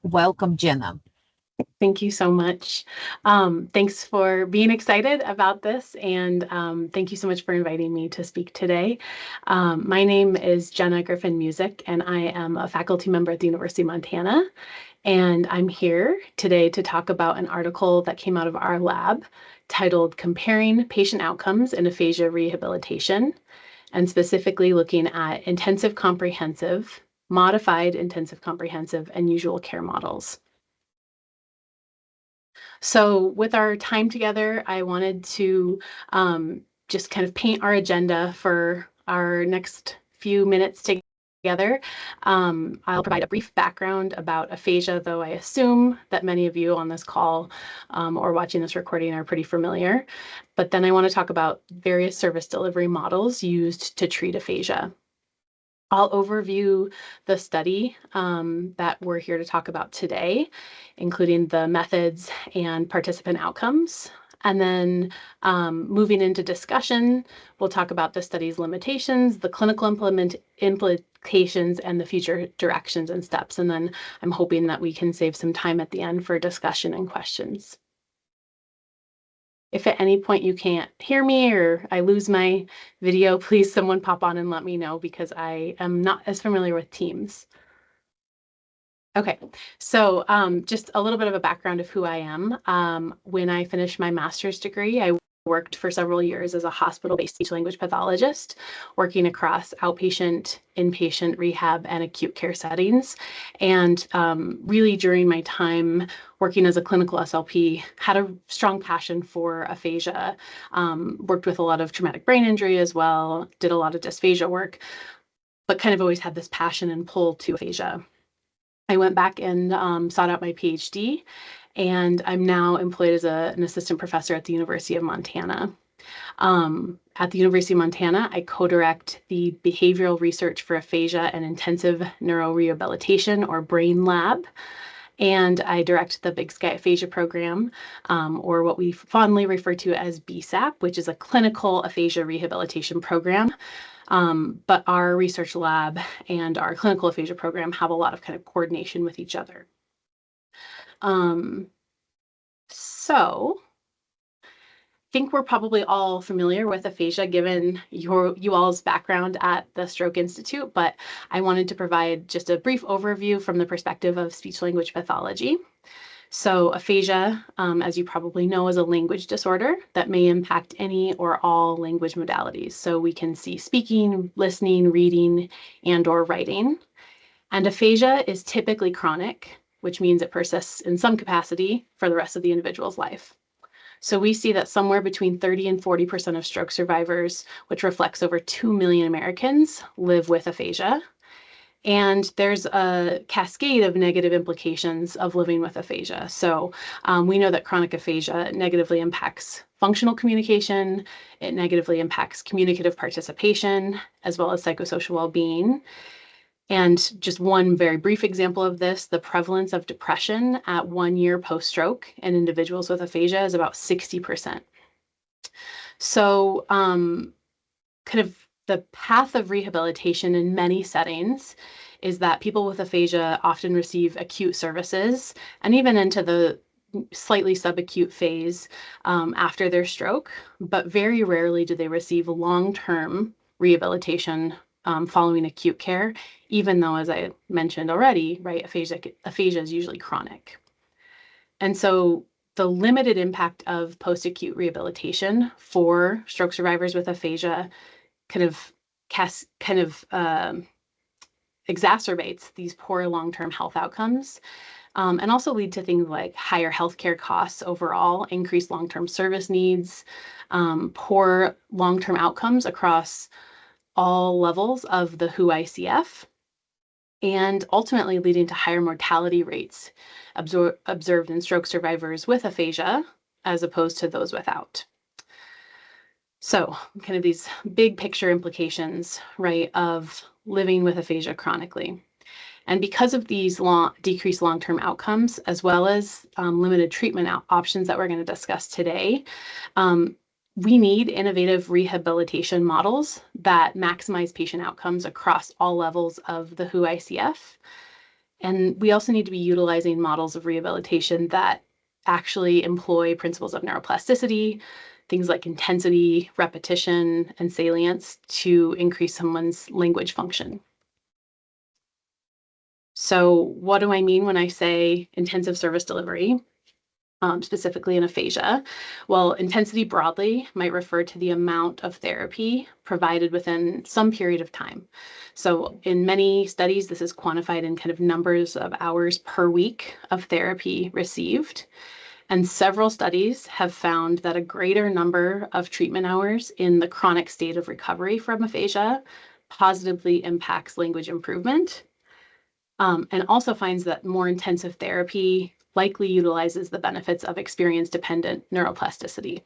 Welcome, Jenna. Thank you so much. Thanks for being excited about this, and thank you so much for inviting me to speak today. My name is Jenna Griffin Musick, and I am a faculty member at the University of Montana. And I'm here today to talk about an article that came out of our lab titled Comparing Patient Outcomes in Aphasia Rehabilitation, and specifically looking at intensive comprehensive, modified intensive comprehensive, and usual care models. So with our time together, I wanted to just kind of paint our agenda for our next few minutes together. I'll provide a brief background about aphasia, though I assume that many of you on this call or watching this recording are pretty familiar. But then I want to talk about various service delivery models used to treat aphasia. I'll overview the study that we're here to talk about today, including the methods and participant outcomes. And then moving into discussion, we'll talk about the study's limitations, the clinical implications, and the future directions and steps. And then I'm hoping that we can save some time at the end for discussion and questions. If at any point you can't hear me or I lose my video, please someone pop on and let me know because I am not as familiar with Teams. Okay, so just a little bit of a background of who I am. When I finished my master's degree, I worked for several years as a hospital-based speech-language pathologist, working across outpatient, inpatient, rehab, and acute care settings. And really during my time working as a clinical SLP, had a strong passion for aphasia, worked with a lot of traumatic brain injury as well, did a lot of dysphagia work, but kind of always had this passion and pull to aphasia. I went back and sought out my PhD, and I'm now employed as an assistant professor at the University of Montana. At the University of Montana, I co-direct the Behavioral Research for Aphasia and Intensive Neurorehabilitation, or BRAIN Lab, and I direct the Big Sky Aphasia program, or what we fondly refer to as BSAP, which is a clinical aphasia rehabilitation program. But our research lab and our clinical aphasia program have a lot of kind of coordination with each other. So I think we're probably all familiar with aphasia given you all's background at the Stroke Institute, but I wanted to provide just a brief overview from the perspective of speech-language pathology. So aphasia, as you probably know, is a language disorder that may impact any or all language modalities. So we can see speaking, listening, reading, and or writing. And aphasia is typically chronic, which means it persists in some capacity for the rest of the individual's life. So we see that somewhere between 30 and 40% of stroke survivors, which reflects over 2 million Americans, live with aphasia. And there's a cascade of negative implications of living with aphasia. So we know that chronic aphasia negatively impacts functional communication, it negatively impacts communicative participation, as well as psychosocial well-being. And just one very brief example of this, the prevalence of depression at 1 year post-stroke in individuals with aphasia is about 60%. So kind of the path of rehabilitation in many settings is that people with aphasia often receive acute services and even into the slightly subacute phase after their stroke, but very rarely do they receive long-term rehabilitation following acute care, even though, as I mentioned already, right, aphasia is usually chronic. And so the limited impact of post-acute rehabilitation for stroke survivors with aphasia kind of exacerbates these poor long-term health outcomes, and also lead to things like higher healthcare costs overall, increased long-term service needs, poor long-term outcomes across all levels of the WHO ICF, and ultimately leading to higher mortality rates observed in stroke survivors with aphasia as opposed to those without. So kind of these big picture implications, right, of living with aphasia chronically. And because of these decreased long-term outcomes, as well as limited treatment options that we're going to discuss today, we need innovative rehabilitation models that maximize patient outcomes across all levels of the WHO ICF. And we also need to be utilizing models of rehabilitation that actually employ principles of neuroplasticity, things like intensity, repetition, and salience to increase someone's language function. So what do I mean when I say intensive service delivery? Specifically in aphasia? Well, intensity broadly might refer to the amount of therapy provided within some period of time. So in many studies, this is quantified in kind of numbers of hours per week of therapy received. And several studies have found that a greater number of treatment hours in the chronic state of recovery from aphasia positively impacts language improvement, and also finds that more intensive therapy likely utilizes the benefits of experience-dependent neuroplasticity.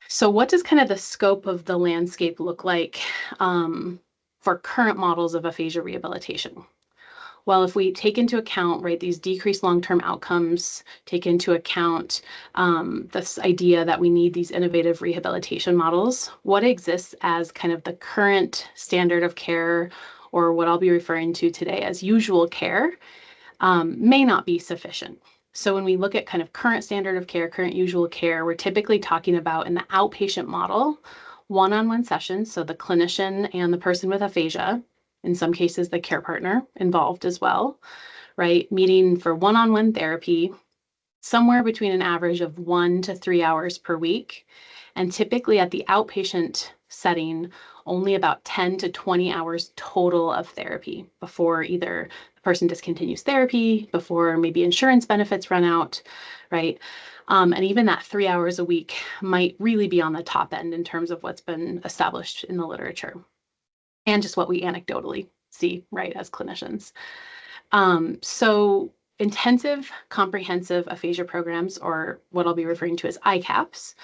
So what does kind of the scope of the landscape look like for current models of aphasia rehabilitation? Well, if we take into account, right, these decreased long-term outcomes, take into account this idea that we need these innovative rehabilitation models, what exists as kind of the current standard of care, or what I'll be referring to today as usual care, may not be sufficient. So when we look at kind of current standard of care, current usual care, we're typically talking about in the outpatient model, one-on-one sessions, so the clinician and the person with aphasia, in some cases the care partner involved as well, right? Meeting for one-on-one therapy, somewhere between an average of 1 to 3 hours per week. And typically at the outpatient setting, only about 10 to 20 hours total of therapy before either the person discontinues therapy, before maybe insurance benefits run out, right? And even that 3 hours a week might really be on the top end in terms of what's been established in the literature and just what we anecdotally see, right, as clinicians. So intensive comprehensive aphasia programs, or what I'll be referring to as ICAPs,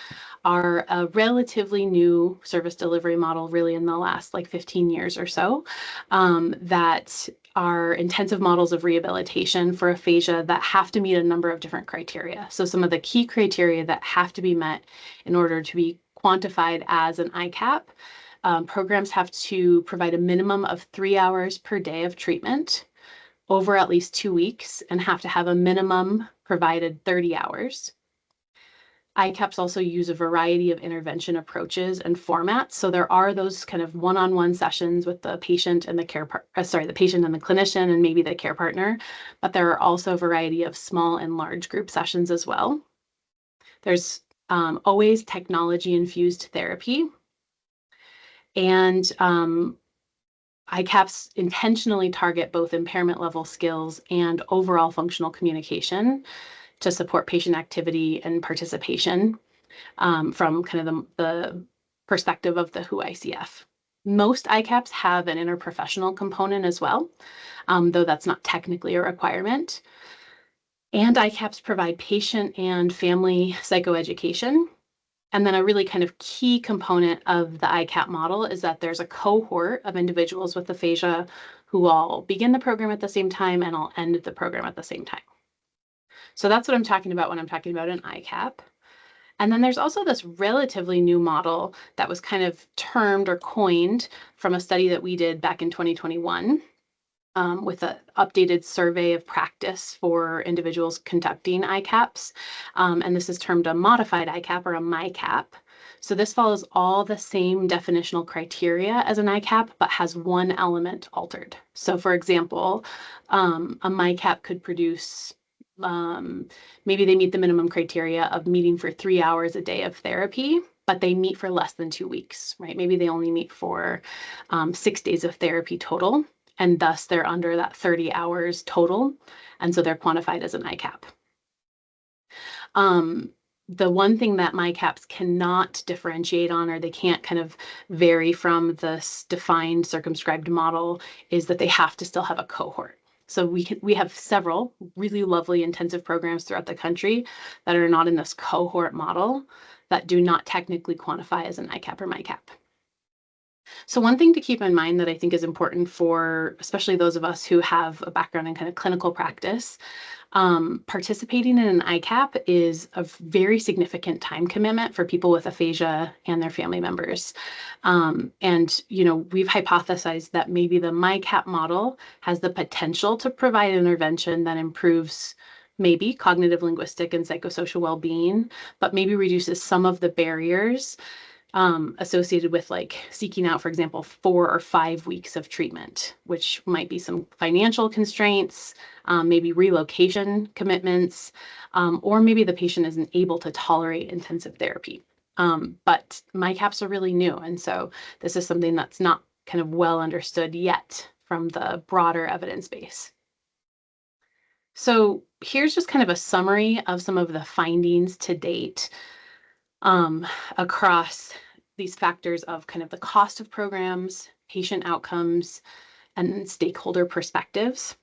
are a relatively new service delivery model, really in the last like 15 years or so, that are intensive models of rehabilitation for aphasia that have to meet a number of different criteria. So some of the key criteria that have to be met in order to be quantified as an ICAP, programs have to provide a minimum of 3 hours per day of treatment over at least 2 weeks and have to have a minimum provided 30 hours. ICAPs also use a variety of intervention approaches and formats. So there are those kind of one-on-one sessions with the patient and the the patient and the clinician and maybe the care partner, but there are also a variety of small and large group sessions as well. There's always technology-infused therapy, and ICAPs intentionally target both impairment level skills and overall functional communication to support patient activity and participation from kind of the perspective of the WHO ICF. Most ICAPs have an interprofessional component as well, though that's not technically a requirement. And ICAPs provide patient and family psychoeducation. And then a really kind of key component of the ICAP model is that there's a cohort of individuals with aphasia who all begin the program at the same time and all end the program at the same time. So that's what I'm talking about when I'm talking about an ICAP. And then there's also this relatively new model that was kind of termed or coined from a study that we did back in 2021 with an updated survey of practice for individuals conducting ICAPs. And this is termed a modified ICAP or a MyCAP. So this follows all the same definitional criteria as an ICAP, but has one element altered. So for example, a MyCAP could produce maybe they meet the minimum criteria of meeting for 3 hours a day of therapy, but they meet for less than 2 weeks, right? Maybe they only meet for 6 days of therapy total, and thus they're under that 30 hours total, and so they're quantified as an ICAP. The one thing that MyCAPs cannot differentiate on, or they can't kind of vary from this defined circumscribed model, is that they have to still have a cohort. So we have several really lovely intensive programs throughout the country that are not in this cohort model that do not technically quantify as an ICAP or MyCAP. So one thing to keep in mind that I think is important for especially those of us who have a background in kind of clinical practice Participating in an ICAP is a very significant time commitment for people with aphasia and their family members. And, we've hypothesized that maybe the MyCAP model has the potential to provide intervention that improves maybe cognitive, linguistic, and psychosocial well-being, but maybe reduces some of the barriers associated with seeking out, for example, 4 or 5 weeks of treatment, which might be some financial constraints, maybe relocation commitments, or maybe the patient isn't able to tolerate intensive therapy. But MyCAPs are really new, and so this is something that's not kind of well understood yet from the broader evidence base. So here's just kind of a summary of some of the findings to date across these factors of kind of the cost of programs, patient outcomes, and stakeholder perspectives,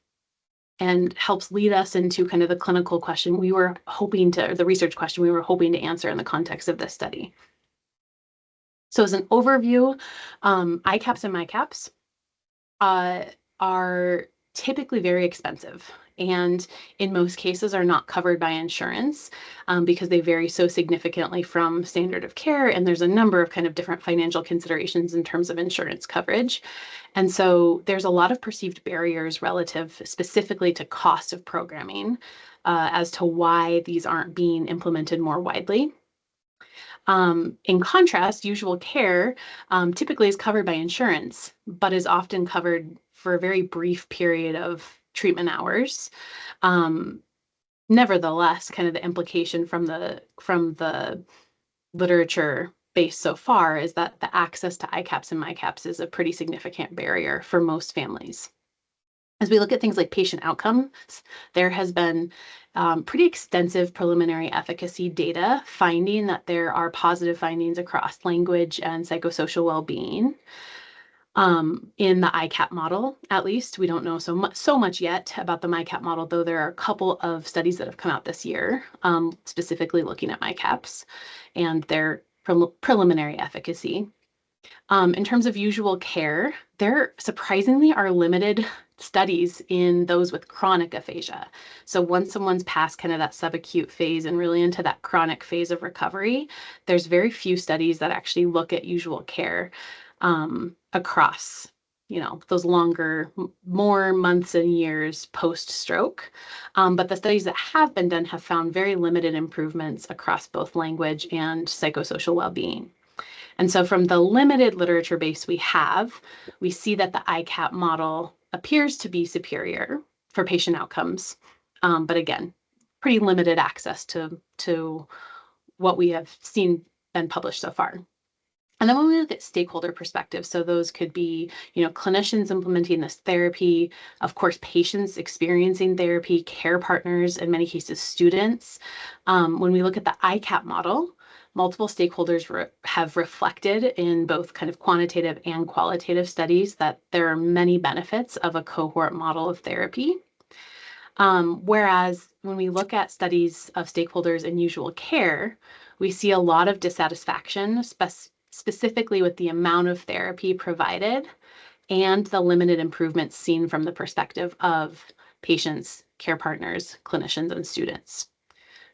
and helps lead us into kind of the clinical question we were hoping to, or the research question we were hoping to answer in the context of this study. So as an overview, ICAPs and MyCAPs are typically very expensive, and in most cases are not covered by insurance because they vary so significantly from standard of care, and there's a number of kind of different financial considerations in terms of insurance coverage. And so there's a lot of perceived barriers relative specifically to cost of programming as to why these aren't being implemented more widely. In contrast, usual care typically is covered by insurance, but is often covered for a very brief period of treatment hours. Nevertheless, kind of the implication from the literature base so far is that the access to ICAPs and MyCAPs is a pretty significant barrier for most families. As we look at things like patient outcomes, there has been pretty extensive preliminary efficacy data finding that there are positive findings across language and psychosocial well-being. In the ICAP model, at least, we don't know so much yet about the MyCAP model, though there are a couple of studies that have come out this year, specifically looking at MyCAPs and their preliminary efficacy. In terms of usual care, there surprisingly are limited studies in those with chronic aphasia. So once someone's past kind of that subacute phase and really into that chronic phase of recovery, there's very few studies that actually look at usual care across, those longer, more months and years post-stroke. But the studies that have been done have found very limited improvements across both language and psychosocial well-being. And so from the limited literature base we have, we see that the ICAP model appears to be superior for patient outcomes. But again, pretty limited access to what we have seen been published so far. And then when we look at stakeholder perspectives, so those could be, clinicians implementing this therapy, of course, patients experiencing therapy, care partners, in many cases, students. When we look at the ICAP model, multiple stakeholders have reflected in both kind of quantitative and qualitative studies that there are many benefits of a cohort model of therapy. Whereas when we look at studies of stakeholders in usual care, we see a lot of dissatisfaction, specifically with the amount of therapy provided and the limited improvements seen from the perspective of patients, care partners, clinicians, and students.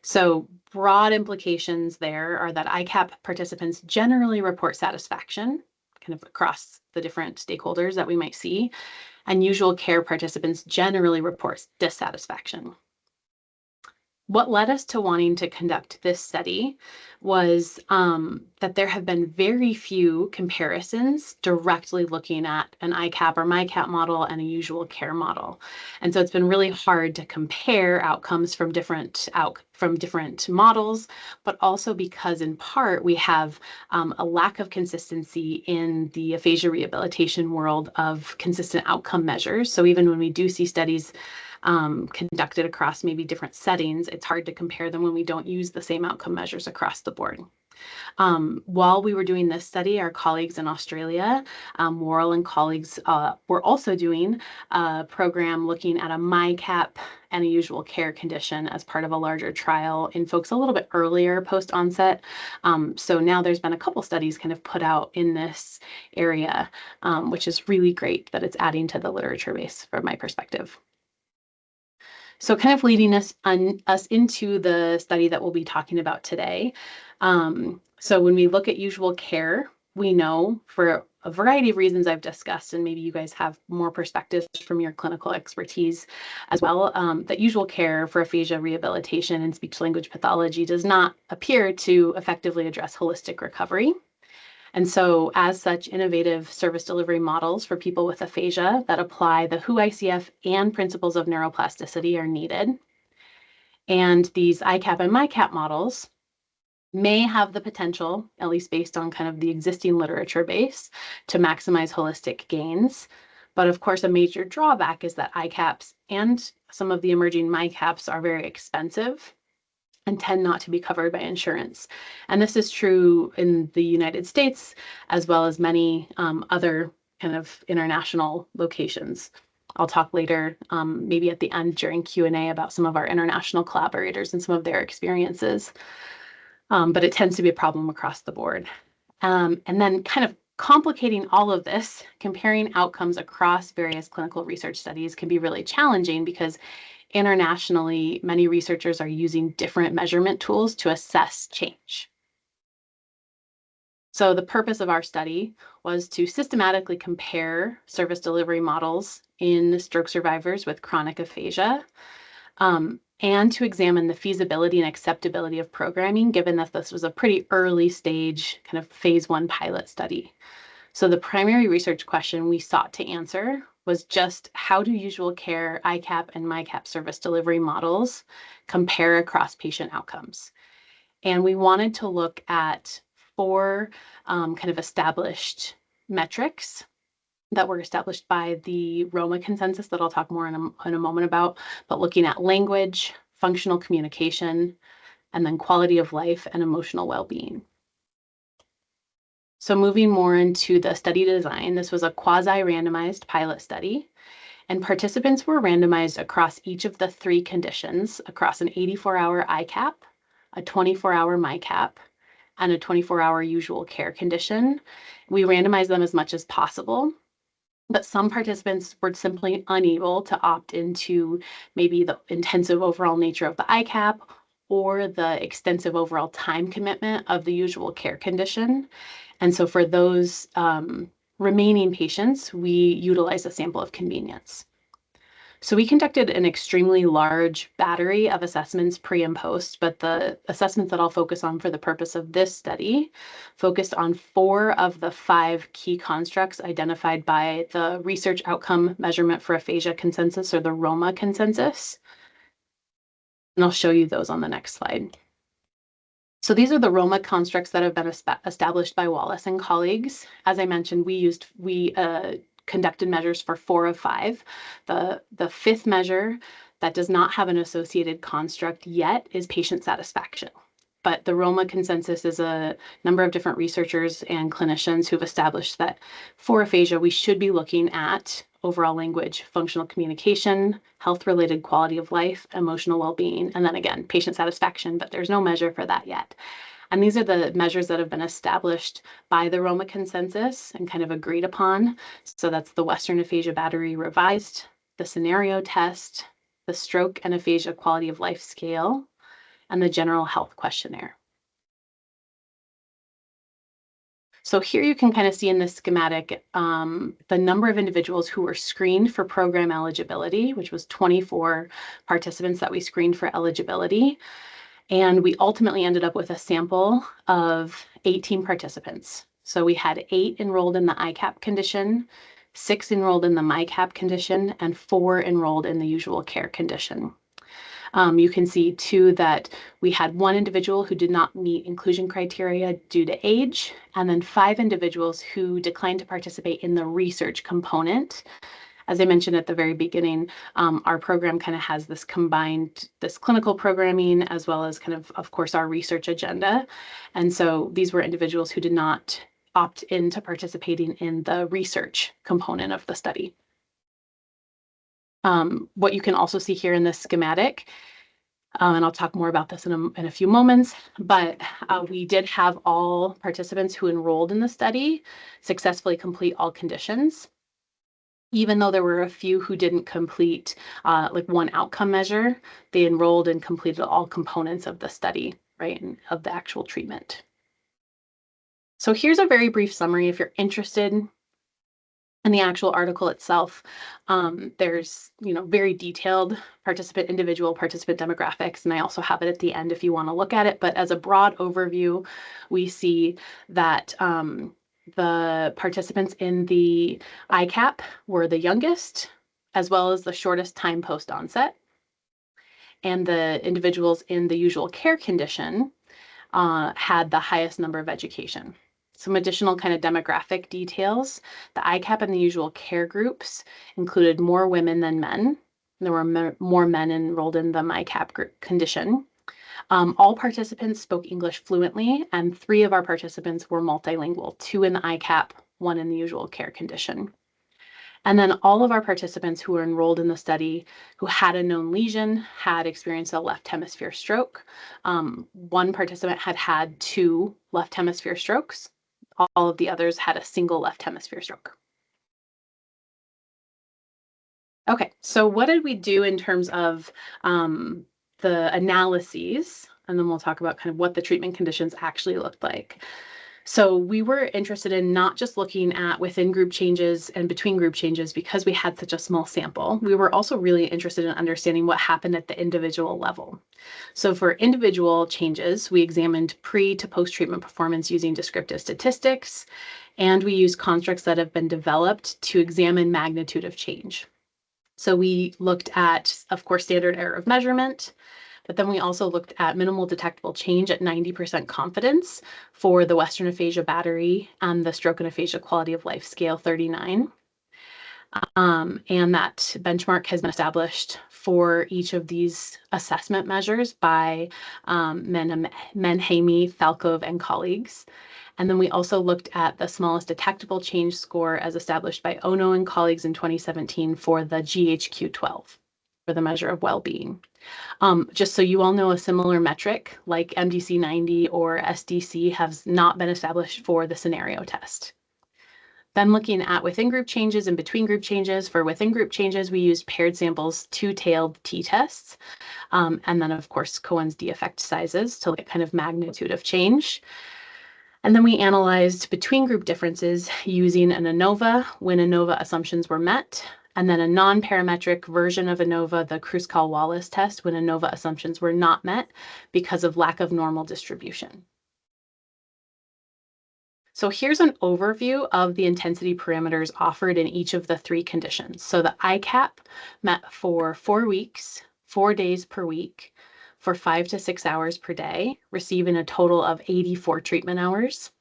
So broad implications there are that ICAP participants generally report satisfaction, kind of across the different stakeholders that we might see, and usual care participants generally report dissatisfaction. What led us to wanting to conduct this study was that there have been very few comparisons directly looking at an ICAP or MyCAP model and a usual care model. And so it's been really hard to compare outcomes from different models, but also because in part we have a lack of consistency in the aphasia rehabilitation world of consistent outcome measures. So even when we do see studies conducted across maybe different settings, it's hard to compare them when we don't use the same outcome measures across the board. While we were doing this study, our colleagues in Australia, Worrell and colleagues, were also doing a program looking at a MyCAP and a usual care condition as part of a larger trial in folks a little bit earlier post-onset. So now there's been a couple studies kind of put out in this area, which is really great that it's adding to the literature base from my perspective. So kind of leading us into the study that we'll be talking about today. So when we look at usual care, we know for a variety of reasons I've discussed, and maybe you guys have more perspectives from your clinical expertise as well, that usual care for aphasia rehabilitation and speech-language pathology does not appear to effectively address holistic recovery. And so, as such, innovative service delivery models for people with aphasia that apply the WHO ICF and principles of neuroplasticity are needed. And these ICAP and MICAP models may have the potential, at least based on kind of the existing literature base, to maximize holistic gains. But of course, a major drawback is that ICAPs and some of the emerging MICAPs are very expensive and tend not to be covered by insurance. And this is true in the United States, as well as many other kind of international locations. I'll talk later, maybe at the end during Q&A, about some of our international collaborators and some of their experiences. But it tends to be a problem across the board. And then kind of complicating all of this, comparing outcomes across various clinical research studies can be really challenging because internationally, many researchers are using different measurement tools to assess change. So the purpose of our study was to systematically compare service delivery models in stroke survivors with chronic aphasia, and to examine the feasibility and acceptability of programming, given that this was a pretty early stage kind of phase 1 pilot study. So the primary research question we sought to answer was just how do usual care, ICAP, and MICAP service delivery models compare across patient outcomes? And we wanted to look at 4 kind of established metrics that were established by the Roma consensus that I'll talk more in a moment about, but looking at language, functional communication, and then quality of life and emotional well-being. So moving more into the study design, this was a quasi-randomized pilot study, and participants were randomized across each of the 3 conditions across an 84-hour ICAP, a 24-hour MICAP, and a 24-hour usual care condition. We randomized them as much as possible, but some participants were simply unable to opt into maybe the intensive overall nature of the ICAP or the extensive overall time commitment of the usual care condition. And so for those remaining patients, we utilized a sample of convenience. So we conducted an extremely large battery of assessments pre and post, but the assessments that I'll focus on for the purpose of this study focused on 4 of the 5 key constructs identified by the Research Outcome Measurement for Aphasia Consensus, or the ROMA consensus. And I'll show you those on the next slide. So these are the ROMA constructs that have been established by Wallace and colleagues. As I mentioned, we conducted measures for 4 of 5. The 5th measure that does not have an associated construct yet is patient satisfaction. But the ROMA consensus is a number of different researchers and clinicians who've established that for aphasia, we should be looking at overall language, functional communication, health-related quality of life, emotional well-being, and then again, patient satisfaction, but there's no measure for that yet. And these are the measures that have been established by the ROMA consensus and kind of agreed upon. So that's the Western Aphasia Battery Revised, the Scenario Test, the Stroke and Aphasia Quality of Life Scale, and the General Health Questionnaire. So here you can kind of see in this schematic the number of individuals who were screened for program eligibility, which was 24 participants that we screened for eligibility. And we ultimately ended up with a sample of 18 participants. So we had 8 enrolled in the ICAP condition, 6 enrolled in the MICAP condition, and 4 enrolled in the usual care condition. You can see too that we had 1 individual who did not meet inclusion criteria due to age, and then 5 individuals who declined to participate in the research component. As I mentioned at the very beginning, our program kind of has this combined, this clinical programming as well as kind of course, our research agenda. And so these were individuals who did not opt into participating in the research component of the study. What you can also see here in this schematic, and I'll talk more about this in a few moments, but we did have all participants who enrolled in the study successfully complete all conditions. Even though there were a few who didn't complete like one outcome measure, they enrolled and completed all components of the study, right, and of the actual treatment. So here's a very brief summary if you're interested in the actual article itself. There's, very detailed individual participant demographics, and I also have it at the end if you want to look at it. But as a broad overview, we see that the participants in the ICAP were the youngest, as well as the shortest time post onset. And the individuals in the usual care condition had the highest number of education. Some additional kind of demographic details. The ICAP and the usual care groups included more women than men. There were more men enrolled in the MyCap group condition. All participants spoke English fluently, and 3 of our participants were multilingual, 2 in the ICAP, 1 in the usual care condition. And then all of our participants who were enrolled in the study who had a known lesion had experienced a left hemisphere stroke. 1 participant had had 2 left hemisphere strokes. All of the others had a single left hemisphere stroke. Okay, so what did we do in terms of the analyses? And then we'll talk about kind of what the treatment conditions actually looked like. So we were interested in not just looking at within group changes and between group changes because we had such a small sample. We were also really interested in understanding what happened at the individual level. So for individual changes, we examined pre to post-treatment performance using descriptive statistics, and we used constructs that have been developed to examine magnitude of change. So we looked at, of course, standard error of measurement, but then we also looked at minimal detectable change at 90% confidence for the Western Aphasia Battery and the Stroke and Aphasia Quality of Life Scale 39. And that benchmark has been established for each of these assessment measures by Menhamy, Falkov, and colleagues. And then we also looked at the smallest detectable change score as established by Ono and colleagues in 2017 for the GHQ-12, for the measure of well-being. Just so you all know, a similar metric like MDC-90 or SDC has not been established for the scenario test. Then looking at within group changes and between group changes. For within group changes, we used paired samples, 2-tailed t-tests, and then of course Cohen's d-effect sizes to look at kind of magnitude of change. And then we analyzed between group differences using an ANOVA when ANOVA assumptions were met, and then a non-parametric version of ANOVA, the Kruskal-Wallis test, when ANOVA assumptions were not met because of lack of normal distribution. So here's an overview of the intensity parameters offered in each of the 3 conditions. So the ICAP met for 4 weeks, 4 days per week, for 5 to 6 hours per day, receiving a total of 84 treatment hours.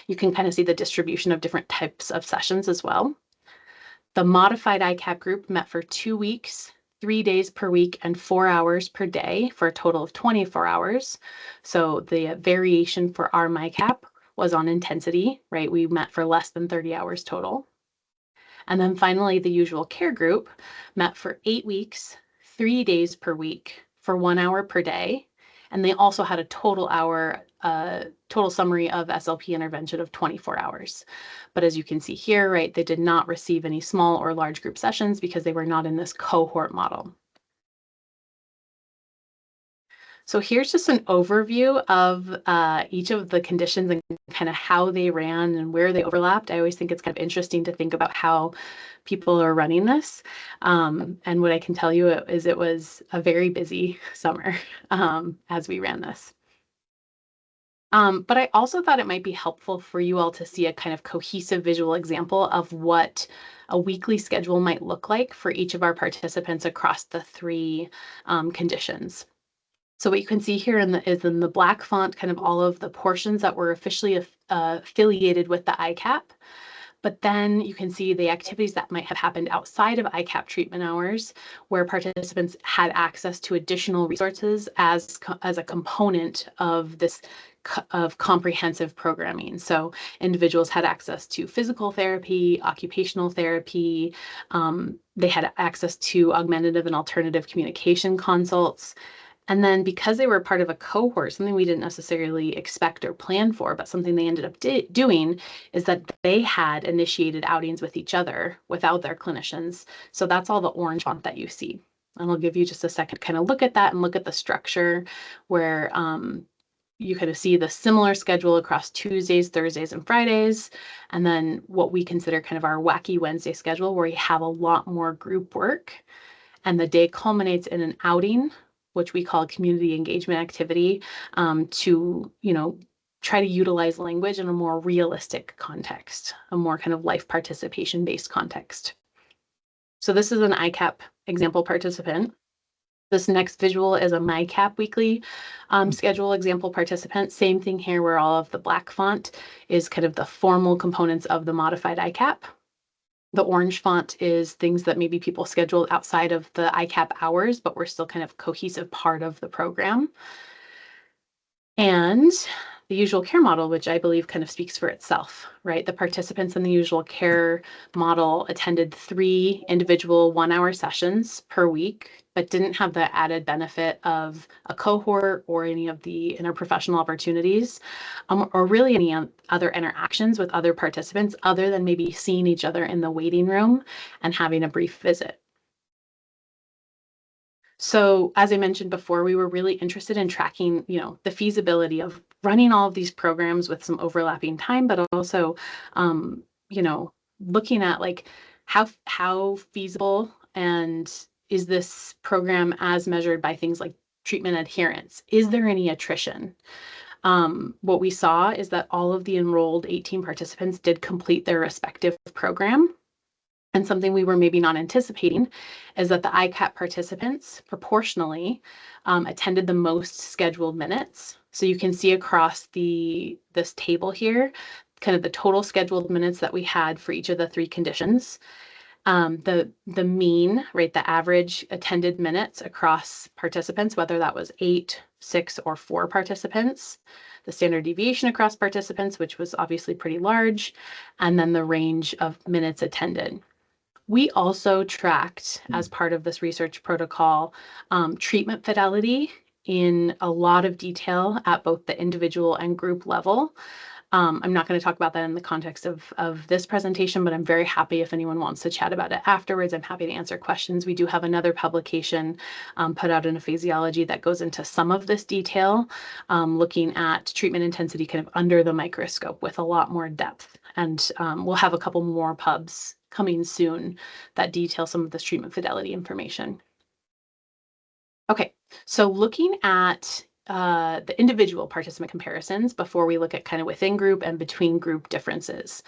You can kind of see the distribution of different types of sessions as well. The modified ICAP group met for 2 weeks, 3 days per week, and 4 hours per day for a total of 24 hours. So the variation for our MyCap was on intensity, right? We met for less than 30 hours total. And then finally, the usual care group met for 8 weeks, 3 days per week for 1 hour per day. And they also had a total summary of SLP intervention of 24 hours. But as you can see here, right, they did not receive any small or large group sessions because they were not in this cohort model. So here's just an overview of each of the conditions and kind of how they ran and where they overlapped. I always think it's kind of interesting to think about how people are running this. And what I can tell you is it was a very busy summer as we ran this. But I also thought it might be helpful for you all to see a kind of cohesive visual example of what a weekly schedule might look like for each of our participants across the 3 conditions. So what you can see here is in the black font, kind of all of the portions that were officially affiliated with the ICAP. But then you can see the activities that might have happened outside of ICAP treatment hours, where participants had access to additional resources as a component of this comprehensive programming. So individuals had access to physical therapy, occupational therapy. They had access to augmentative and alternative communication consults, And then because they were part of a cohort, something we didn't necessarily expect or plan for, but something they ended up doing is that they had initiated outings with each other without their clinicians. So that's all the orange font that you see. And I'll give you just a second to kind of look at that and look at the structure where you kind of see the similar schedule across Tuesdays, Thursdays, and Fridays. And then what we consider kind of our wacky Wednesday schedule, where we have a lot more group work. And the day culminates in an outing, which we call community engagement activity, to, try to utilize language in a more realistic context, a more kind of life participation-based context. So this is an ICAP example participant. This next visual is a MyCap weekly schedule example participant. Same thing here, where all of the black font is kind of the formal components of the modified ICAP. The orange font is things that maybe people scheduled outside of the ICAP hours, but were still kind of cohesive part of the program. And the usual care model, which I believe kind of speaks for itself, right? The participants in the usual care model attended 3 individual 1-hour sessions per week, but didn't have the added benefit of a cohort or any of the interprofessional opportunities, or really any other interactions with other participants other than maybe seeing each other in the waiting room and having a brief visit. So as I mentioned before, we were really interested in tracking, the feasibility of running all of these programs with some overlapping time, but also, looking at like how feasible and is this program as measured by things like treatment adherence? Is there any attrition? What we saw is that all of the enrolled 18 participants did complete their respective program. And something we were maybe not anticipating is that the ICAP participants proportionally attended the most scheduled minutes. So you can see across this table here, kind of the total scheduled minutes that we had for each of the 3 conditions. The mean, right, the average attended minutes across participants, whether that was 8, 6, or 4 participants, the standard deviation across participants, which was obviously pretty large, and then the range of minutes attended. We also tracked, as part of this research protocol, treatment fidelity in a lot of detail at both the individual and group level. I'm not going to talk about that in the context of this presentation, but I'm very happy if anyone wants to chat about it afterwards. I'm happy to answer questions. We do have another publication put out in Aphasiology that goes into some of this detail, looking at treatment intensity kind of under the microscope with a lot more depth. And we'll have a couple more pubs coming soon that detail some of this treatment fidelity information. Okay, so looking at the individual participant comparisons before we look at kind of within group and between group differences.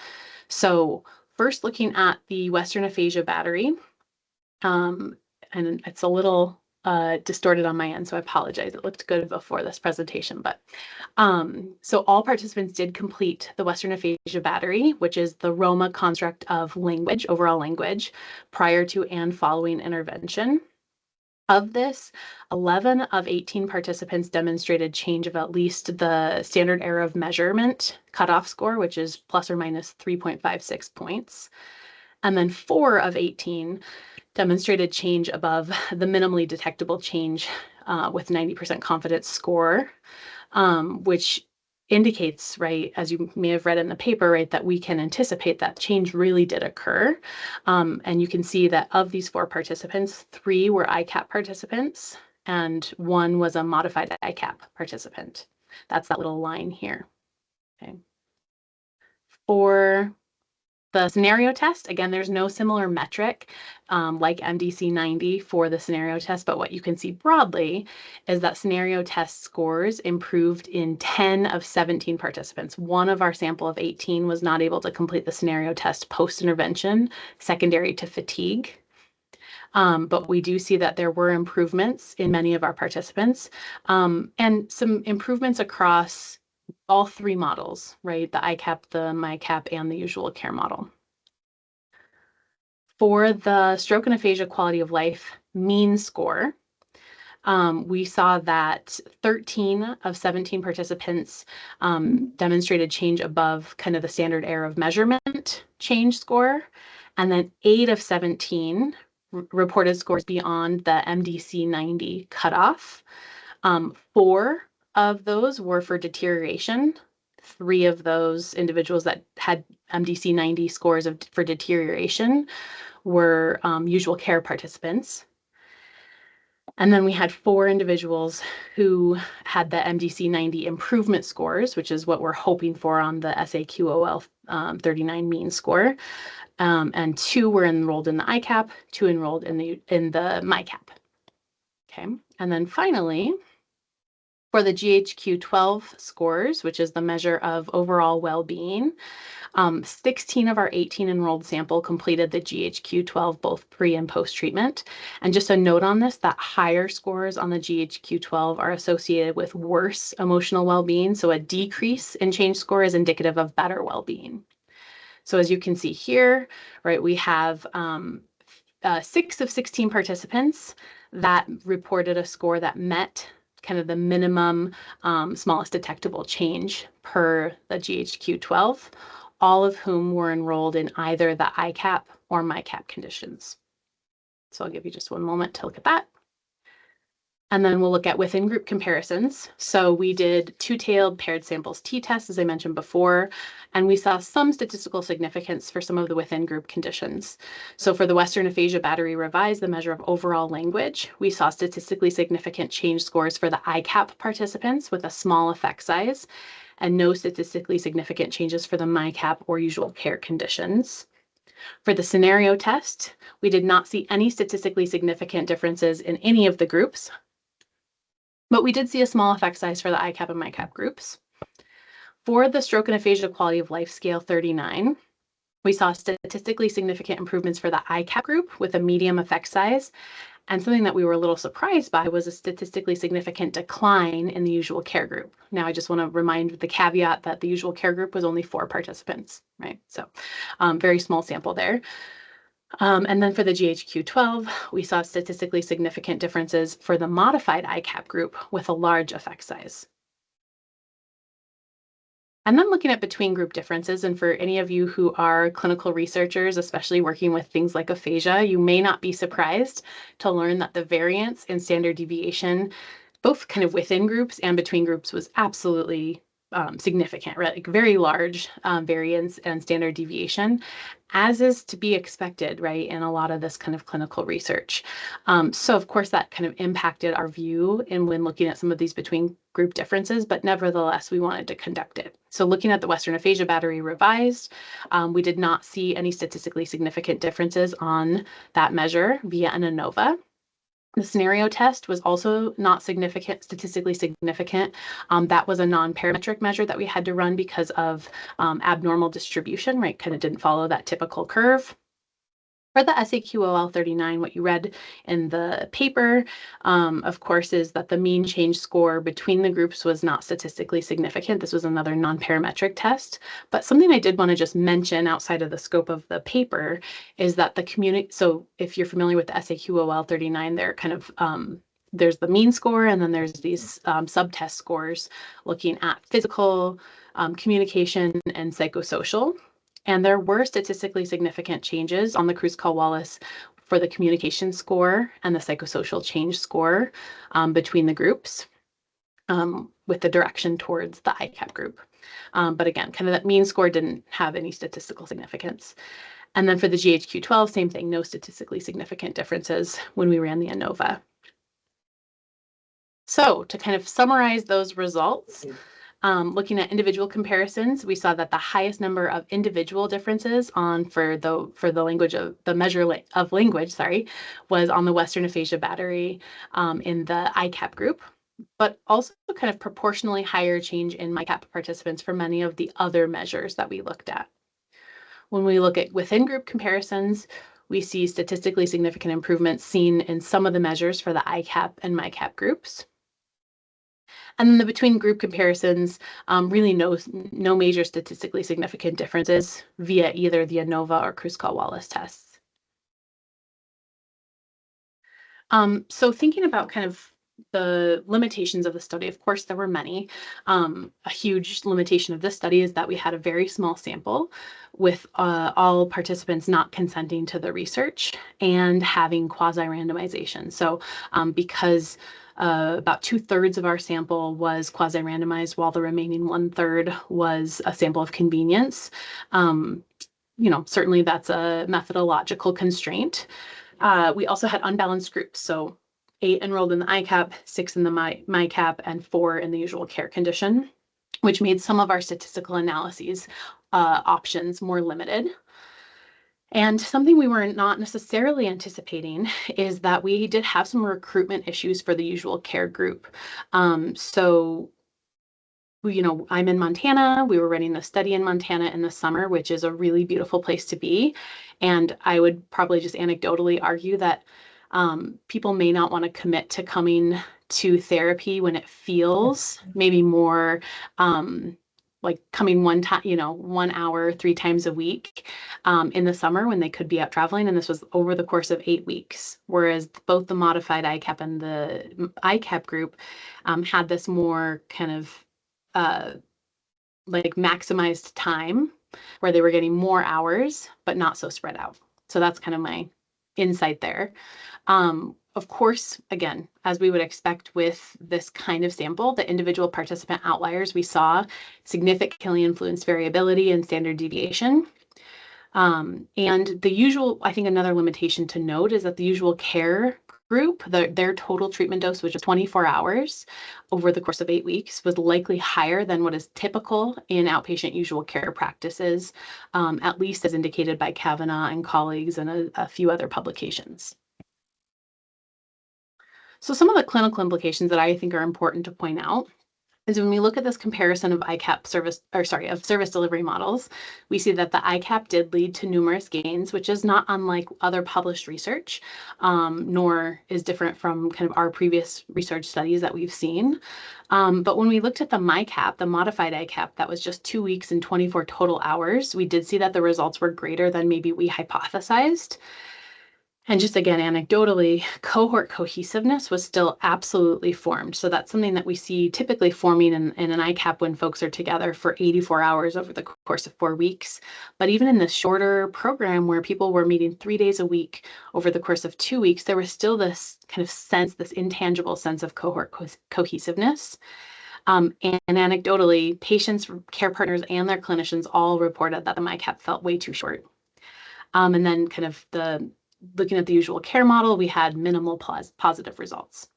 So first looking at the Western Aphasia battery, and it's a little distorted on my end, so I apologize. It looked good before this presentation, but so all participants did complete the Western Aphasia battery, which is the Roma construct of language, overall language, prior to and following intervention. Of this, 11 of 18 participants demonstrated change of at least the standard error of measurement cutoff score, which is plus or minus 3.56 points. And then 4 of 18 demonstrated change above the minimally detectable change with 90% confidence score, which indicates, right, as you may have read in the paper, right, that we can anticipate that change really did occur. And you can see that of these 4 participants, 3 were ICAP participants and 1 was a modified ICAP participant. That's that little line here. Okay. For the scenario test, again, there's no similar metric like MDC 90 for the scenario test, but what you can see broadly is that scenario test scores improved in 10 of 17 participants. One of our sample of 18 was not able to complete the scenario test post-intervention, secondary to fatigue. But we do see that there were improvements in many of our participants, and some improvements across all 3 models, right? The ICAP, the MyCap, and the usual care model. For the stroke and aphasia quality of life mean score, we saw that 13 of 17 participants demonstrated change above kind of the standard error of measurement change score, and then 8 of 17 reported scores beyond the MDC 90 cutoff. 4 of those were for deterioration. 3 of those individuals that had MDC 90 scores for deterioration were usual care participants. And then we had 4 individuals who had the MDC 90 improvement scores, which is what we're hoping for on the SAQOL 39 mean score. And 2 were enrolled in the ICAP, 2 enrolled in the MyCap. Okay, and then finally, for the GHQ-12 scores, which is the measure of overall well-being, 16 of our 18 enrolled sample completed the GHQ-12 both pre and post-treatment. And just a note on this, that higher scores on the GHQ-12 are associated with worse emotional well-being. So a decrease in change score is indicative of better well-being. So as you can see here, right, we have 6 of 16 participants that reported a score that met kind of the minimum smallest detectable change per the GHQ-12, all of whom were enrolled in either the ICAP or MyCap conditions. So I'll give you just one moment to look at that. And then we'll look at within group comparisons. So we did two-tailed paired samples t-tests, as I mentioned before, and we saw some statistical significance for some of the within group conditions. So for the Western Aphasia Battery Revised, the measure of overall language, we saw statistically significant change scores for the ICAP participants with a small effect size, and no statistically significant changes for the MyCap or usual care conditions. For the scenario test, we did not see any statistically significant differences in any of the groups, but we did see a small effect size for the ICAP and MyCap groups. For the Stroke and Aphasia Quality of Life Scale 39, we saw statistically significant improvements for the ICAP group with a medium effect size, and something that we were a little surprised by was a statistically significant decline in the usual care group. Now, I just want to remind the caveat that the usual care group was only 4 participants, right? So very small sample there. And then for the GHQ-12, we saw statistically significant differences for the modified ICAP group with a large effect size. And then looking at between group differences, and for any of you who are clinical researchers, especially working with things like aphasia, you may not be surprised to learn that the variance in standard deviation, both kind of within groups and between groups, was absolutely significant, right? Like very large variance and standard deviation, as is to be expected, right, in a lot of this kind of clinical research. So of course that kind of impacted our view in when looking at some of these between group differences, but nevertheless we wanted to conduct it. So looking at the Western Aphasia Battery Revised, we did not see any statistically significant differences on that measure via an ANOVA. The scenario test was also not statistically significant. That was a non-parametric measure that we had to run because of abnormal distribution, right? Kind of didn't follow that typical curve. For the SAQOL 39, what you read in the paper, of course, is that the mean change score between the groups was not statistically significant. This was another non-parametric test. But something I did want to just mention outside of the scope of the paper is that the community, so if you're familiar with the SAQOL 39, they're kind of, there's the mean score, and then there's these subtest scores looking at physical, communication, and psychosocial. And there were statistically significant changes on the Kruskal-Wallis for the communication score and the psychosocial change score between the groups with the direction towards the ICAP group. But again, kind of that mean score didn't have any statistical significance. And then for the GHQ-12, same thing, no statistically significant differences when we ran the ANOVA. So to kind of summarize those results, looking at individual comparisons, we saw that the highest number of individual differences for the language of the measure of language, was on the Western Aphasia Battery in the ICAP group, but also kind of proportionally higher change in MyCap participants for many of the other measures that we looked at. When we look at within group comparisons, we see statistically significant improvements seen in some of the measures for the ICAP and MyCap groups. And then the between group comparisons, really no major statistically significant differences via either the ANOVA or Kruskal-Wallis tests. So thinking about kind of the limitations of the study, of course, there were many. A huge limitation of this study is that we had a very small sample with all participants not consenting to the research and having quasi-randomization. So because about 2/3 of our sample was quasi-randomized, while the remaining 1/3 was a sample of convenience. Certainly that's a methodological constraint. We also had unbalanced groups, so 8 enrolled in the ICAP, 6 in the MyCap, and 4 in the usual care condition, which made some of our statistical analyses options more limited. And something we were not necessarily anticipating is that we did have some recruitment issues for the usual care group. So I'm in Montana. We were running the study in Montana in the summer, which is a really beautiful place to be. And I would probably just anecdotally argue that people may not want to commit to coming to therapy when it feels maybe more like coming one time, 1 hour, 3 times a week in the summer when they could be out traveling. And this was over the course of 8 weeks, whereas both the modified ICAP and the ICAP group had this more kind of like maximized time where they were getting more hours, but not so spread out. So that's kind of my insight there. Of course, again, as we would expect with this kind of sample, the individual participant outliers we saw significantly influenced variability and standard deviation. And the usual, I think another limitation to note is that the usual care group, their total treatment dose, which was 24 hours over the course of 8 weeks, was likely higher than what is typical in outpatient usual care practices, at least as indicated by Kavanaugh and colleagues and a few other publications. So some of the clinical implications that I think are important to point out is when we look at this comparison of service delivery models, we see that the ICAP did lead to numerous gains, which is not unlike other published research, nor is different from kind of our previous research studies that we've seen. But when we looked at the MyCap, the modified ICAP, that was just 2 weeks and 24 total hours, we did see that the results were greater than maybe we hypothesized. And just again, anecdotally, cohort cohesiveness was still absolutely formed. So that's something that we see typically forming in an ICAP when folks are together for 84 hours over the course of 4 weeks. But even in the shorter program where people were meeting 3 days a week over the course of 2 weeks, there was still this kind of sense, this intangible sense of cohort cohesiveness. And anecdotally, patients, care partners, and their clinicians all reported that the MyCap felt way too short. And then kind of looking at the usual care model, we had minimal positive results.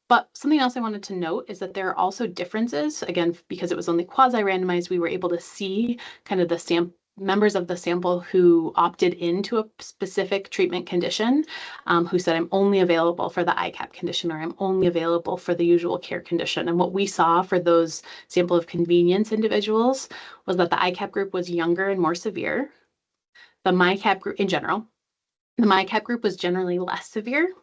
But something else I wanted to note is that there are also differences. Again, because it was only quasi-randomized, we were able to see kind of the members of the sample who opted into a specific treatment condition, who said, I'm only available for the ICAP condition, or I'm only available for the usual care condition. And what we saw for those sample of convenience individuals was that the ICAP group was younger and more severe. The MyCap group in general, the MyCap group was generally less severe.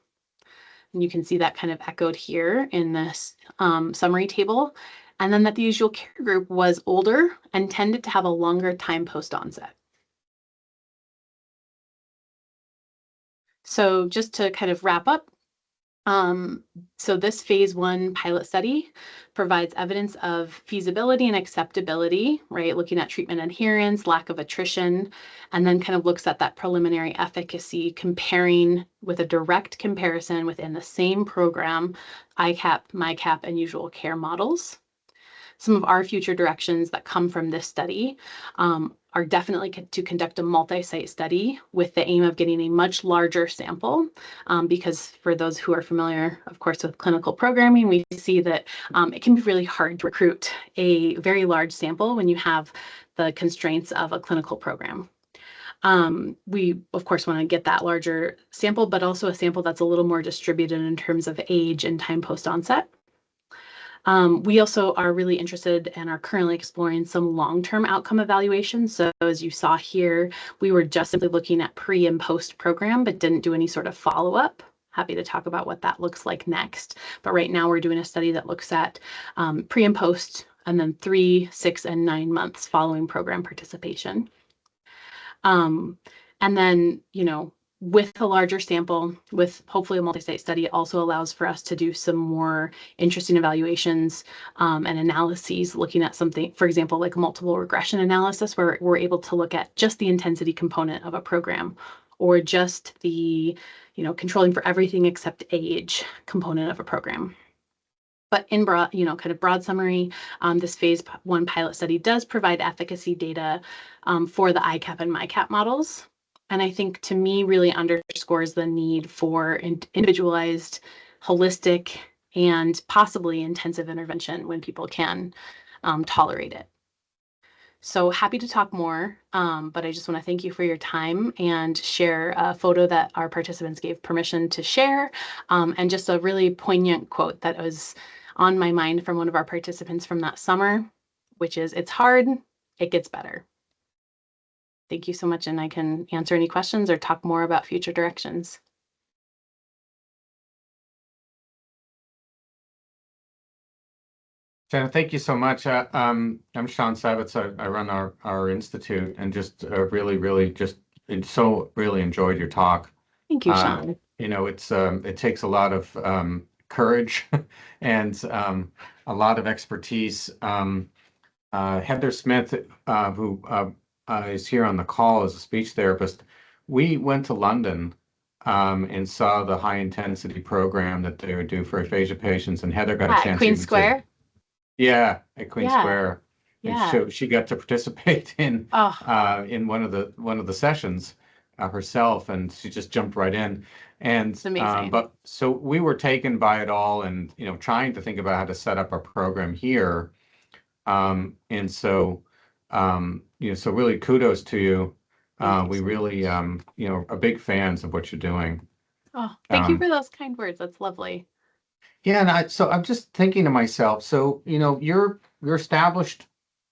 And you can see that kind of echoed here in this summary table. And then that the usual care group was older and tended to have a longer time post-onset. So just to kind of wrap up, so this phase 1 pilot study provides evidence of feasibility and acceptability, right? Looking at treatment adherence, lack of attrition, and then kind of looks at that preliminary efficacy, comparing with a direct comparison within the same program, ICAP, MyCap, and usual care models. Some of our future directions that come from this study are definitely to conduct a multi-site study with the aim of getting a much larger sample, because for those who are familiar, of course, with clinical programming, we see that it can be really hard to recruit a very large sample when you have the constraints of a clinical program. We, of course, want to get that larger sample, but also a sample that's a little more distributed in terms of age and time post-onset. We also are really interested and are currently exploring some long-term outcome evaluations. So as you saw here, we were just simply looking at pre and post program, but didn't do any sort of follow-up. Happy to talk about what that looks like next. But right now we're doing a study that looks at pre and post, and then 3, 6, and 9 months following program participation. And then, with a larger sample, with hopefully a multi-site study, it also allows for us to do some more interesting evaluations and analyses, looking at something, for example, like multiple regression analysis, where we're able to look at just the intensity component of a program, or just the, controlling for everything except age component of a program. But in broad, kind of broad summary, this phase 1 pilot study does provide efficacy data for the ICAP and MyCap models. And I think, to me, really underscores the need for individualized, holistic, and possibly intensive intervention when people can tolerate it. So happy to talk more, but I just want to thank you for your time and share a photo that our participants gave permission to share, and just a really poignant quote that was on my mind from one of our participants from that summer, which is, "It's hard, it gets better." Thank you so much, and I can answer any questions or talk more about future directions. Jenna, thank you so much. I'm Sean Savitz. I run our institute, and just really enjoyed your talk. Thank you, Sean. It takes a lot of courage and a lot of expertise. Heather Smith, who is here on the call as a speech therapist, we went to London and saw the high intensity program that they would do for aphasia patients, and Heather got a chance. Queen Square. Yeah, at Queen Square. Yeah. And she got to participate in one of the sessions herself, and she just jumped right in. And it's amazing. But so we were taken by it all, and trying to think about how to set up our program here. And so so really kudos to you. We really are big fans of what you're doing. Oh, thank you for those kind words. That's lovely. Yeah, and so I'm just thinking to myself, so you're established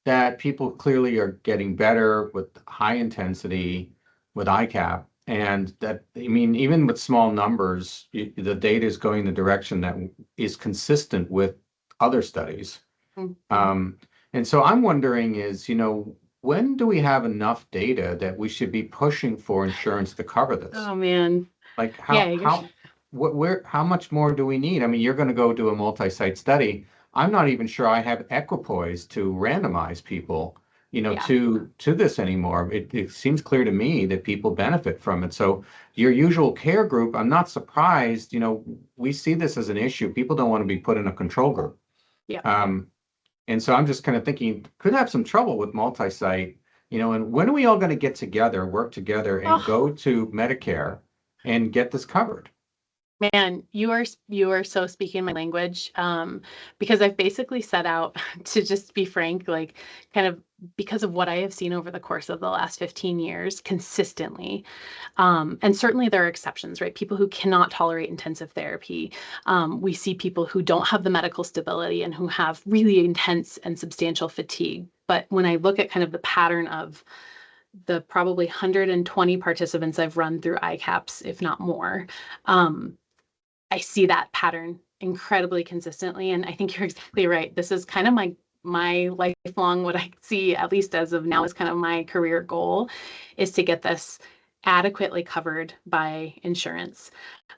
that people clearly are getting better with high intensity with ICAP, and that, I mean, even with small numbers, the data is going the direction that is consistent with other studies. Mm-hmm. And so I'm wondering is, when do we have enough data that we should be pushing for insurance to cover this? Oh man. Like how much more do we need? I mean, you're going to go do a multi-site study. I'm not even sure I have equipoise to randomize people, to this anymore. It seems clear to me that people benefit from it. So your usual care group, I'm not surprised, we see this as an issue. People don't want to be put in a control group. Yeah. And so I'm just kind of thinking, could have some trouble with multi-site, and when are we all going to get together, work together, and go to Medicare and get this covered? Man, you are so speaking my language, because I've basically set out to, just be frank, like, kind of because of what I have seen over the course of the last 15 years consistently. And certainly there are exceptions, right? People who cannot tolerate intensive therapy. We see people who don't have the medical stability and who have really intense and substantial fatigue. But when I look at kind of the pattern of the probably 120 participants I've run through ICAPS, if not more, I see that pattern incredibly consistently. And I think you're exactly right. This is kind of my lifelong, what I see, at least as of now, is kind of my career goal, is to get this adequately covered by insurance.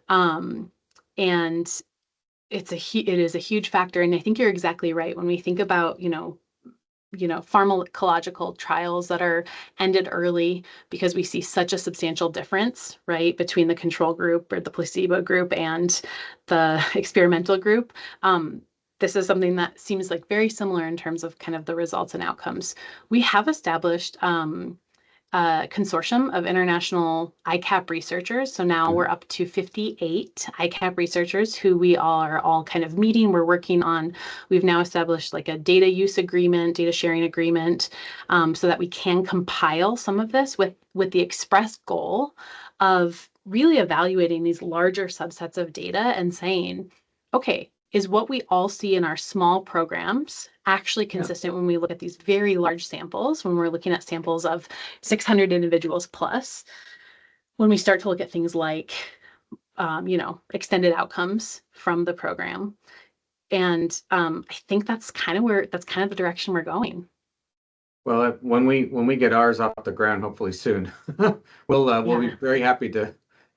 And it is a huge factor. And I think you're exactly right. When we think about, pharmacological trials that are ended early because we see such a substantial difference, right, between the control group or the placebo group and the experimental group. This is something that seems like very similar in terms of kind of the results and outcomes. We have established a consortium of international ICAP researchers. So now we're up to 58 ICAP researchers who we are all kind of meeting. We're working on, we've now established like a data use agreement, data sharing agreement, so that we can compile some of this with the express goal of really evaluating these larger subsets of data and saying, okay, is what we all see in our small programs actually consistent when we look at these very large samples, when we're looking at samples of 600 individuals plus, when we start to look at things like, extended outcomes from the program. And I think that's kind of the direction we're going. Well, when we get ours off the ground, hopefully soon, we'll be very happy to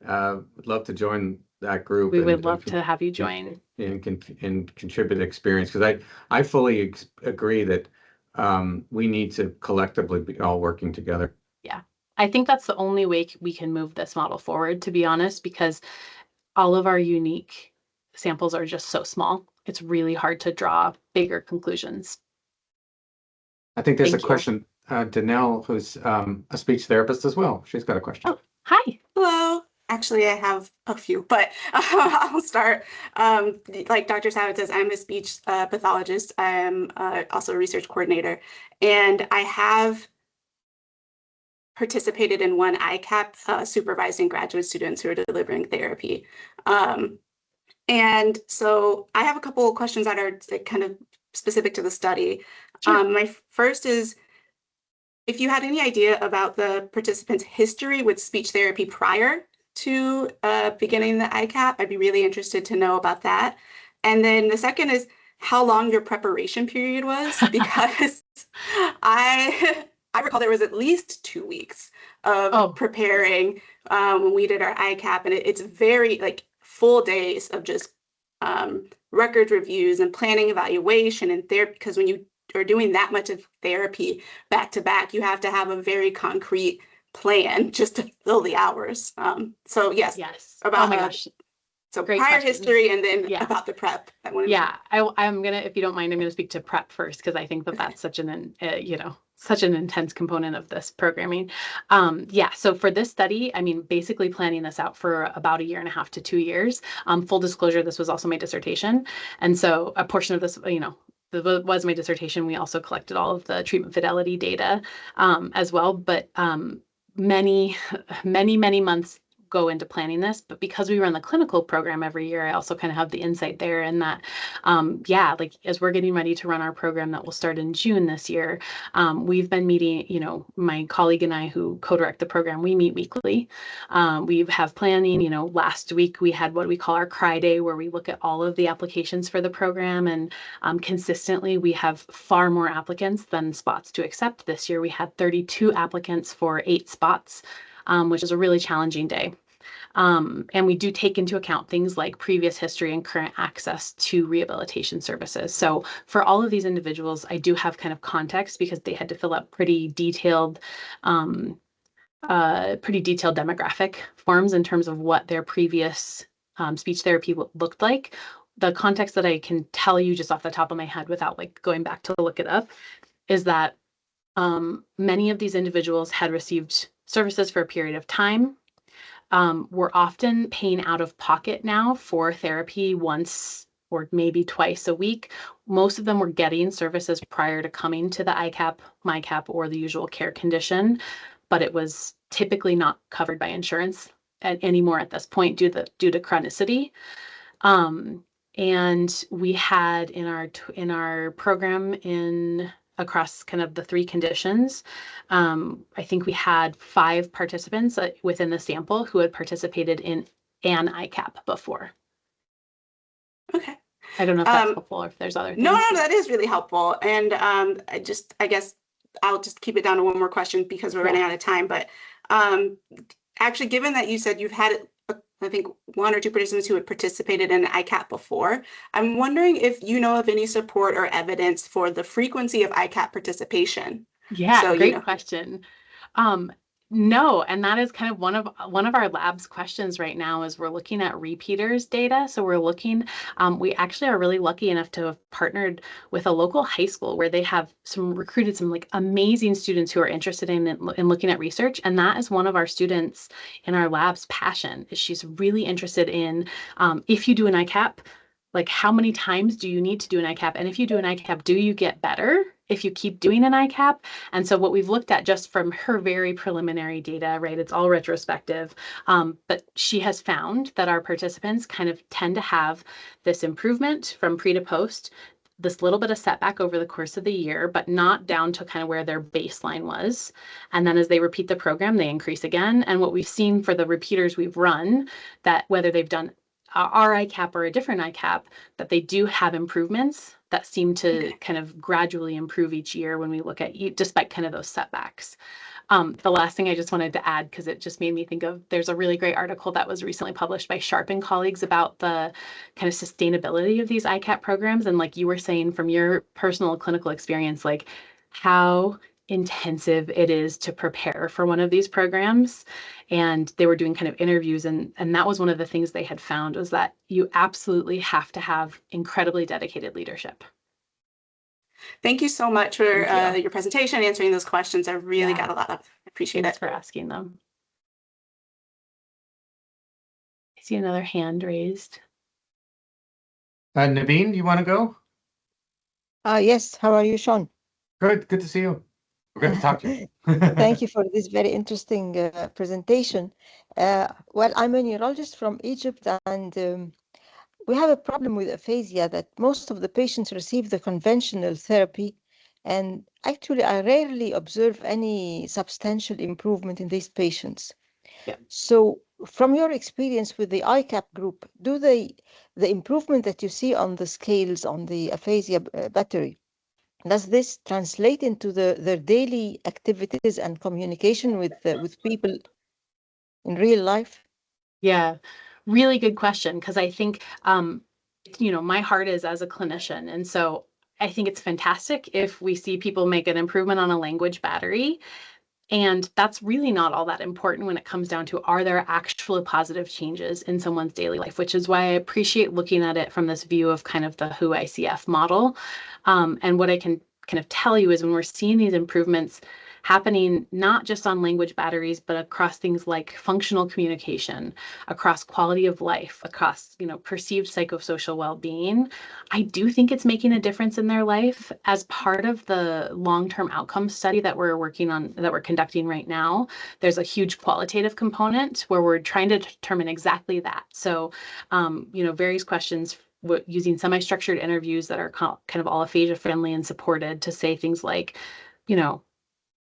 would love to join that group. We would love to have you join and contribute experience, because I fully agree that we need to collectively be all working together. Yeah, I think that's the only way we can move this model forward, to be honest, because all of our unique samples are just so small. It's really hard to draw bigger conclusions. I think there's a question, Danelle, who's a speech therapist as well. She's got a question. Oh, hi. Hello. Actually, I have a few, but I'll start. Like Dr. Savage says, I'm a speech pathologist. I am also a research coordinator, and I have participated in one ICAP supervising graduate students who are delivering therapy. And so I have a couple of questions that are kind of specific to the study. Sure. My first is, if you had any idea about the participants' history with speech therapy prior to beginning the ICAP, I'd be really interested to know about that. And then the second is how long your preparation period was, because I recall there was at least 2 weeks of preparing when we did our ICAP, and it's very like full days of just record reviews and planning evaluation and therapy, because when you are doing that much of therapy back to back, you have to have a very concrete plan just to fill the hours. So yes. About, oh my gosh. So great prior question. History, and then about the prep. I'm gonna, if you don't mind, I'm gonna speak to prep first, because I think that that's such an such an intense component of this programming. So for this study, I mean, basically planning this out for about 1.5 years to 2 years. Full disclosure, this was also my dissertation, and so a portion of this, was my dissertation. We also collected all of the treatment fidelity data as well, but many months go into planning this. But because we run the clinical program every year, I also kind of have the insight there, in that like as we're getting ready to run our program that will start in June this year, we've been meeting, my colleague and I who co-direct the program, we meet weekly. We have planning. Last week we had what we call our Cry Day, where we look at all of the applications for the program, and consistently we have far more applicants than spots to accept. This year we had 32 applicants for 8 spots, which is a really challenging day. And we do take into account things like previous history and current access to rehabilitation services. So for all of these individuals, I do have kind of context, because they had to fill out pretty detailed demographic forms in terms of what their previous speech therapy looked like. The context that I can tell you just off the top of my head, without like going back to look it up, is that many of these individuals had received services for a period of time. We're often paying out of pocket now for therapy once or maybe twice a week. Most of them were getting services prior to coming to the ICAP, MyCAP, or the usual care condition, but it was typically not covered by insurance anymore at this point due to chronicity. And we had in our program across kind of the 3 conditions, I think we had 5 participants within the sample who had participated in an ICAP before. Okay. I don't know if that's helpful, or if there's other things. No, that is really helpful. And I guess I'll just keep it down to one more question, because we're running out of time. But actually, given that you said you've had, I think, 1 or 2 participants who had participated in ICAP before, I'm wondering if you know of any support or evidence for the frequency of ICAP participation. Yeah, so, great question. No, and that is kind of one of our lab's questions right now, is we're looking at repeaters data. So we're looking, we actually are really lucky enough to have partnered with a local high school where they have recruited some like amazing students who are interested in looking at research. And that is one of our students in our lab's passion, is she's really interested in, if you do an ICAP, like how many times do you need to do an ICAP? And if you do an ICAP, do you get better if you keep doing an ICAP? And so what we've looked at, just from her very preliminary data, right, it's all retrospective, but she has found that our participants kind of tend to have this improvement from pre to post, this little bit of setback over the course of the year, but not down to kind of where their baseline was. And then as they repeat the program, they increase again. And what we've seen for the repeaters we've run, that whether they've done our ICAP or a different ICAP, that they do have improvements that seem to kind of gradually improve each year when we look at despite kind of those setbacks. The last thing I just wanted to add, because it just made me think of, there's a really great article that was recently published by Sharp and colleagues about the kind of sustainability of these ICAP programs. And like you were saying from your personal clinical experience, like how intensive it is to prepare for one of these programs. And they were doing kind of interviews, and that was one of the things they had found, was that you absolutely have to have incredibly dedicated leadership. Thank you so much for your presentation, answering those questions. I really got a lot of, appreciate Thanks it. for asking them. I see another hand raised. Naveen, do you want to go? Yes, how are you, Sean? Good to see you. We're going to talk to you. Thank you for this very interesting presentation. Well, I'm a neurologist from Egypt, and we have a problem with aphasia that most of the patients receive the conventional therapy, and actually I rarely observe any substantial improvement in these patients. Yeah. So from your experience with the ICAP group, the improvement that you see on the scales on the aphasia battery, does this translate into their daily activities and communication with people in real life? Yeah, really good question, because I think, my heart is as a clinician. And so I think it's fantastic if we see people make an improvement on a language battery. And that's really not all that important when it comes down to, are there actual positive changes in someone's daily life, which is why I appreciate looking at it from this view of kind of the WHO ICF model. And what I can kind of tell you is when we're seeing these improvements happening, not just on language batteries, but across things like functional communication, across quality of life, across, perceived psychosocial well-being, I do think it's making a difference in their life. As part of the long-term outcome study that we're working on, that we're conducting right now, there's a huge qualitative component where we're trying to determine exactly that. So, various questions using semi-structured interviews that are kind of all aphasia friendly and supported, to say things like,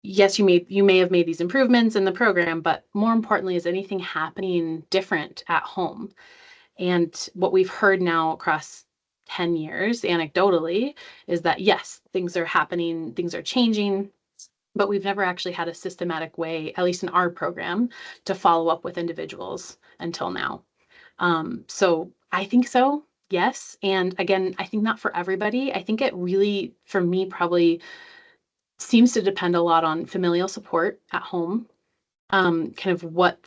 yes, you may have made these improvements in the program, but more importantly, is anything happening different at home? And what we've heard now across 10 years, anecdotally, is that yes, things are happening, things are changing, but we've never actually had a systematic way, at least in our program, to follow up with individuals until now. So I think so, yes. And again, I think not for everybody. I think it really, for me, probably seems to depend a lot on familial support at home, kind of what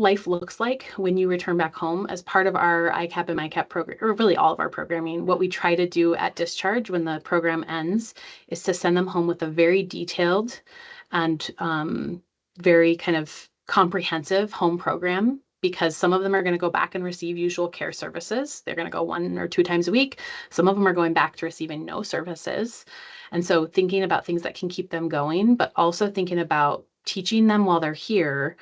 life looks like when you return back home. As part of our ICAP and MyCAP program, or really all of our programming, what we try to do at discharge when the program ends is to send them home with a very detailed and very kind of comprehensive home program, because some of them are going to go back and receive usual care services. They're going to go 1 or 2 times a week. Some of them are going back to receiving no services. And so thinking about things that can keep them going, but also thinking about teaching them while they're here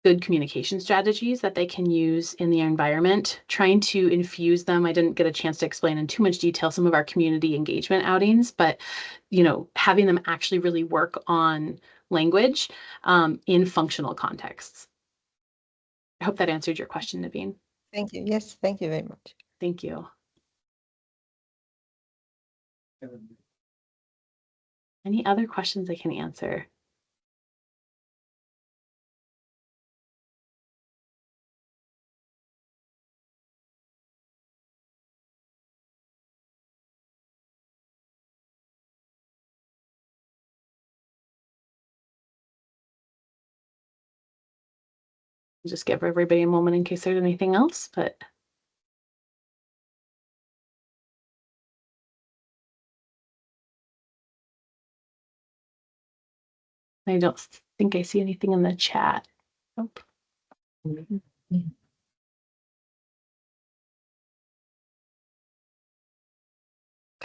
good communication strategies that they can use in the environment, trying to infuse them. I didn't get a chance to explain in too much detail some of our community engagement outings, but having them actually really work on language in functional contexts. I hope that answered your question, Naveen. Thank you. Yes, thank you very much. Thank you. Any other questions I can answer? Just give everybody a moment in case there's anything else, but I don't think I see anything in the chat. Nope.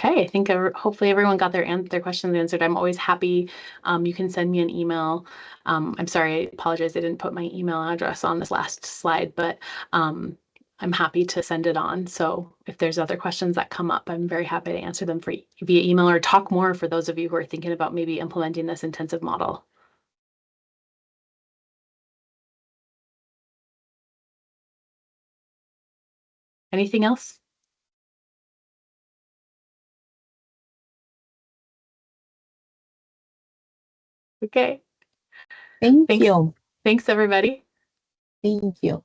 Okay, I think hopefully everyone got their questions answered. I'm always happy. You can send me an email. I'm sorry, I apologize. I didn't put my email address on this last slide, but I'm happy to send it on. So if there's other questions that come up, I'm very happy to answer them via email, or talk more for those of you who are thinking about maybe implementing this intensive model. Anything else? Okay. Thank Thanks. you. Thanks, everybody. Thank you.